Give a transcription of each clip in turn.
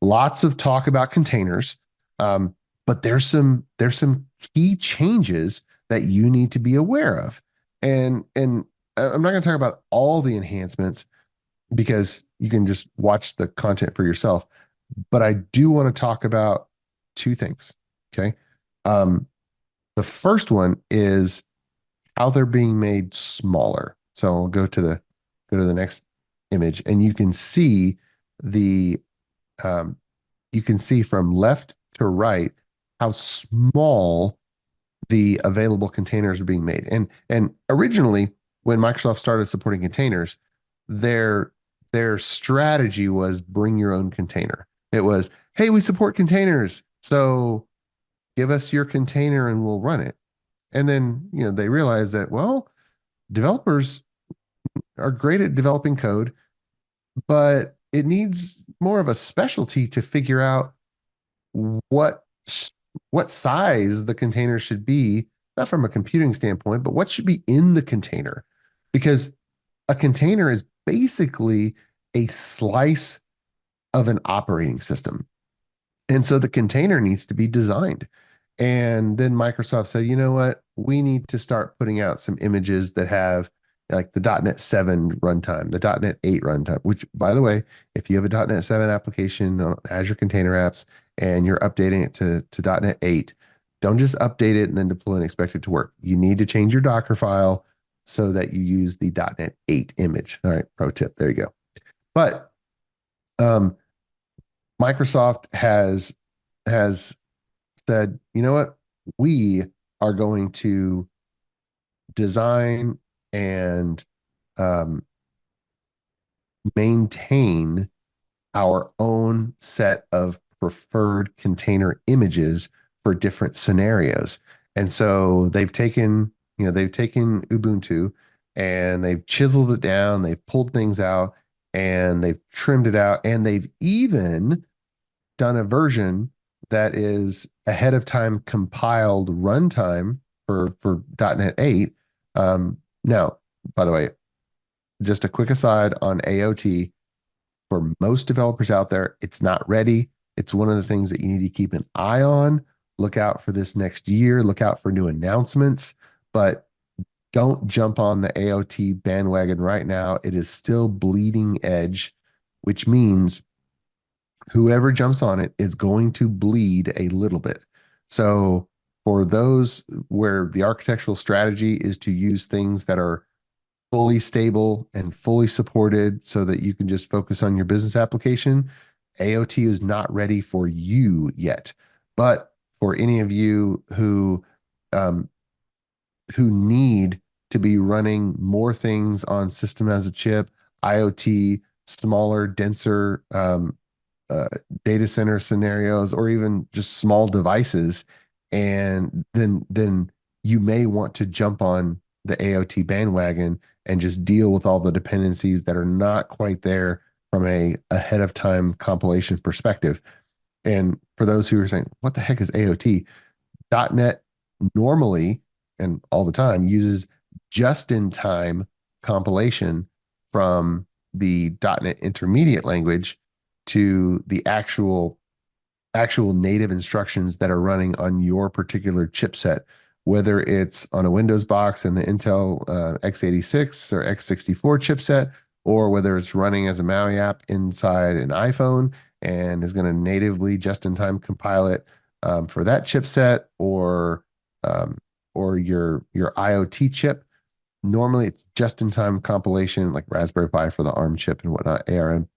lots of talk about containers, um, but there's some key changes that you need to be aware of. And I'm not going to talk about all the enhancements because you can just watch the content for yourself. But I do want to talk about two things. Okay. Um, the first one is how they're being made smaller. So I'll go to the next image, and the um, you can see from left to right how small the available containers are being made. And originally, when Microsoft started supporting containers, their their strategy was bring your own container. It was, hey, we support containers, so give us your container and we'll run it. And then, they realized that, well, developers are great at developing code, but it needs more of a specialty to figure out what what size the container should be, not from a computing standpoint, but what should be in the container. Because a container is basically a slice of an operating system. And so the container needs to be designed. And then Microsoft said, you know what? We need to start putting out some images that have like the .NET 7 runtime, the .NET 8 runtime, which, by the way, if you have a .NET 7 application on Azure Container Apps and you're updating it to .NET 8, don't just update it and then deploy and expect it to work. You need to change your Docker file so that you use the .NET 8 image. All right, pro tip. There you go. But um, Microsoft has said, you know what? We are going to design and um, maintain our own set of preferred container images for different scenarios. And so they've taken Ubuntu and they've chiseled it down, they've pulled things out and they've trimmed it out, and they've even done a version that is ahead of time compiled runtime for .NET 8. Now, by the way, just a quick aside on AOT, for most developers out there, it's not ready. It's one of the things that you need to keep an eye on. Look out for this next year. Look out for new announcements, but don't jump on the AOT bandwagon right now. It is still bleeding edge, which means whoever jumps on it is going to bleed a little bit. So for those where the architectural strategy is to use things that are fully stable and fully supported so that you can just focus on your business application, AOT is not ready for you yet. But for any of you um, who need to be running more things on system as a chip, IoT, smaller, denser uh, data center scenarios, or even just small devices, and then you may want to jump on the AOT bandwagon and just deal with all the dependencies that are not quite there from a ahead of time compilation perspective. And for those who are saying, what the heck is AOT? .NET normally and all the time uses just-in-time compilation from the .NET Intermediate language to the actual native instructions that are running on your particular chipset, whether it's on a Windows box in the Intel x86 or x64 chipset, or whether it's running as a MAUI app inside an iPhone and is going to natively just-in-time compile it for that chipset, um, or your IoT chip. Normally, it's just-in-time compilation, like Raspberry Pi for the ARM chip and whatnot, ARM.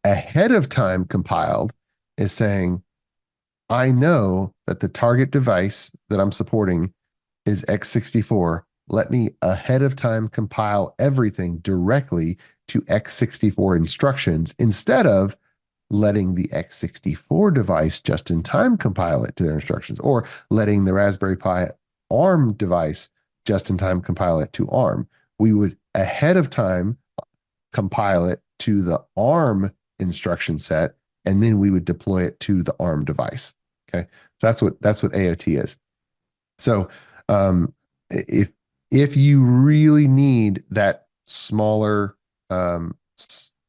Ahead of time compiled is saying, I know that the target device that I'm supporting is x64. Let me ahead of time compile everything directly to x64 instructions instead of letting the x64 device just in time compile it to their instructions, or letting the Raspberry Pi ARM device just in time compile it to ARM. We would ahead of time compile it to the ARM instruction set, and then we would deploy it to the ARM device. Okay, so that's what AOT is. So if you really need that smaller,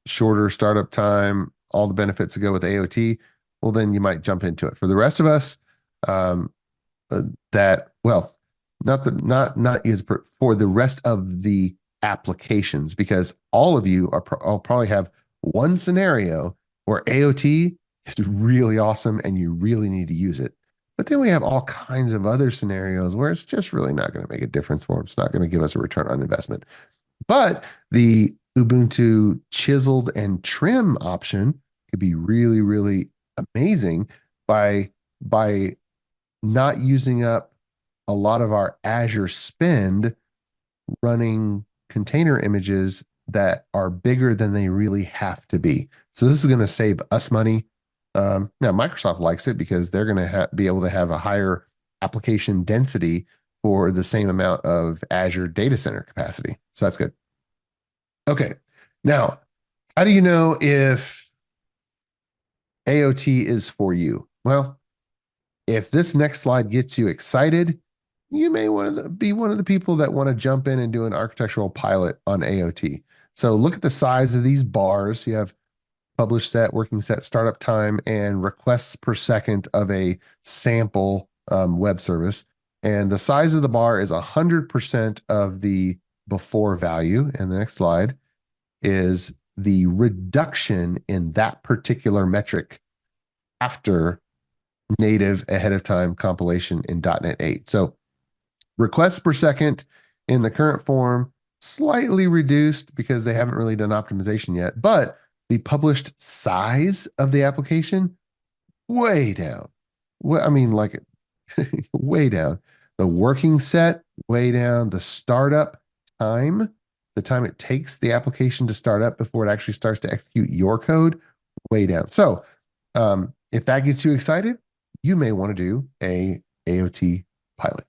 shorter startup time, all the benefits that go with AOT, well, then you might jump into it. For the rest of us, um, that well, not is for the rest of the applications, because all of you I'll probably have one scenario where AOT is really awesome and you really need to use it. But then we have all kinds of other scenarios where it's just really not going to make a difference for them. It's not going to give us a return on investment. But the Ubuntu chiseled and trim option could be really, really amazing by not using up a lot of our Azure spend running container images that are bigger than they really have to be. So this is going to save us money. Now, Microsoft likes it because they're going to be able to have a higher application density for the same amount of Azure data center capacity. So that's good. Okay. Now, how do you know if AOT is for you? Well, if this next slide gets you excited, you may want to be one of the people that want to jump in and do an architectural pilot on AOT. So look at the size of these bars. You have published set, working set, startup time, and requests per second of a sample web service. And the size of the bar is 100% of the before value. And the next slide is the reduction in that particular metric after native ahead of time compilation in .NET 8. So requests per second in the current form, slightly reduced because they haven't really done optimization yet, but the published size of the application, way down. Well, I mean, like way down. The working set, way down. The startup time, the time it takes the application to start up before it actually starts to execute your code, way down. So if that gets you excited, you may want to do a AOT pilot.